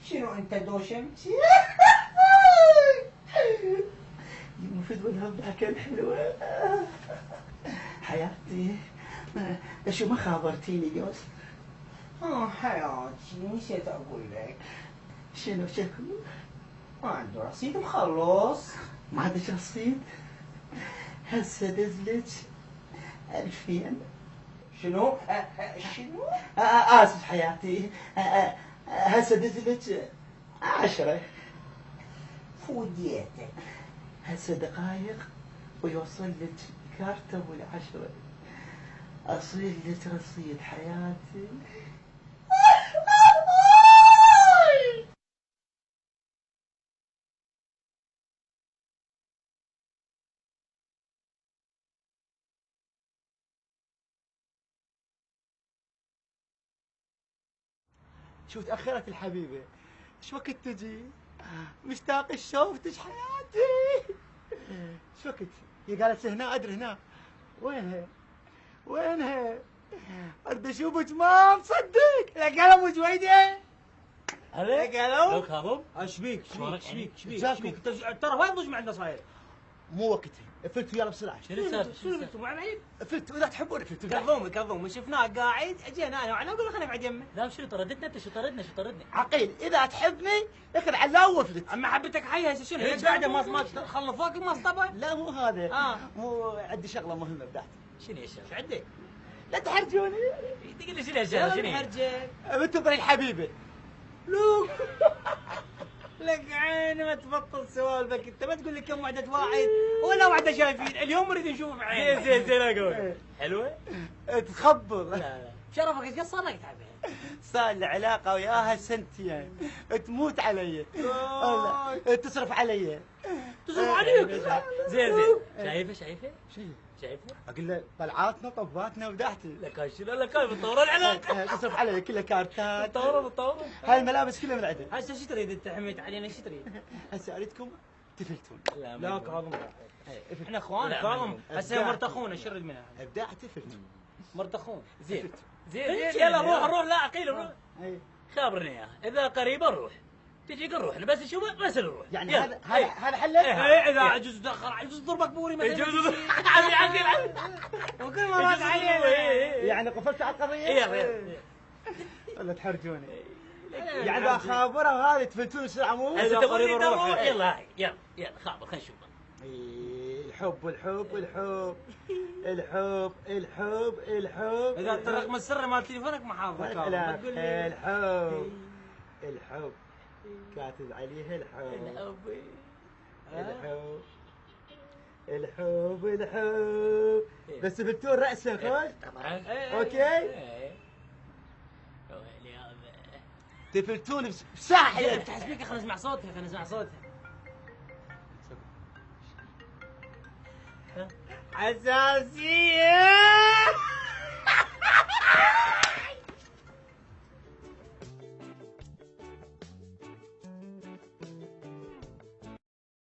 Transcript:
شنو انت دوشمتي؟ المفيد والله ضحكة حلوة حياتي. شو ما خابرتيني اليوم؟ حياتي نسيت اقول لك. شنو شكو؟ ما عنده رصيد مخلص. ما عندك رصيد؟ هسه نزلت 2000. شنو؟ شنو؟ اسف حياتي. هسه نزلت 10. فوديتك. هسه دقايق ويوصل لك كارته وال10 اصير لك رصيد حياتي. شو تأخرت الحبيبة؟ شو وقت تجي؟ مشتاق شوفتك حياتي. شو وقت؟ هي قالت هنا ادري هنا. وينها؟ وينها؟ اريد اشوفك ما مصدق. لك هلا ابو جويده. هلا لك هلا. لو كاظم ايش بيك؟ شلونك؟ ايش بيك؟ جاكم. ترى وايد ضجم عندنا صاير. مو وقتها. فلتوا يلا بسرعه. شنو السالفه؟ شنو انتم مع العيد؟ فلتوا اذا تحبون فلتوا. كظوم شفناه قاعد اجينا انا وعنا نقول خلينا نقعد يمه. لا شنو طردتنا انت؟ شو طردنا؟ عقيل اذا تحبني اخذ علاوه وفلت. اما حبيتك حيها هسه شنو؟ هي قاعده ما خلفوك المصطبه؟ لا مو هذا. مو عندي شغله مهمه بداعتي. شنو يا شيخ؟ ايش عندك؟ لا تحرجوني. تقول لي شنو يا شيخ؟ شنو؟ حرجك. انتظري الحبيبه. لو لك عين ما تبطل سوالفك انت ما تقول لي كم وحده واحد ولا وحده شايفين اليوم نريد نشوف بعين. زين اقول حلوه؟ تخبر. لا شرفك ايش قد صار لك تعبان؟ صار لي علاقه وياها سنتين. تموت علي. والله تصرف علي. تصرف عليك. زين شايفه؟ شايفه؟ اقول له طلعاتنا طباتنا ودعتي. لك شنو لك بتطور العلاقه. تصرف علي كلها كارتات. بتطور هاي الملابس كلها من عندي. هسه شو تريد انت حميت علينا ايش تريد؟ هسه اريدكم تفلتون. لا كاظم احنا اخوان لا، كاظم هسه مرت اخونا شو نريد منها؟ ابداع تفلتون. مرت اخونا. زين يلا روح لا عقيل روح. خابرني اياها اذا قريبه نروح تجي نروح بس نشوفه بس نروح يعني هذا حل. اذا عجز تاخر عجز ضربك بوري مثلا. يجوز عادي وكل ما راد علينا. يعني قفلت على القضيه. يلا والله تحرجوني. يعني اخابرها وهذه تفلتون سرعه مو. هسه تبغى نروح يلا خابر خلينا نشوفه. الحب والحب والحب الحب الحب الحب. اذا الرقم السري مال تليفونك ما حافظك. الحب الحب كاتب عليه الحب الحب الحب الحب. بس تفلتون رأسه خوش. طبعا اوكي. تفلتون بساحل. افتح سبيكر خلينا نسمع صوتها حساسية.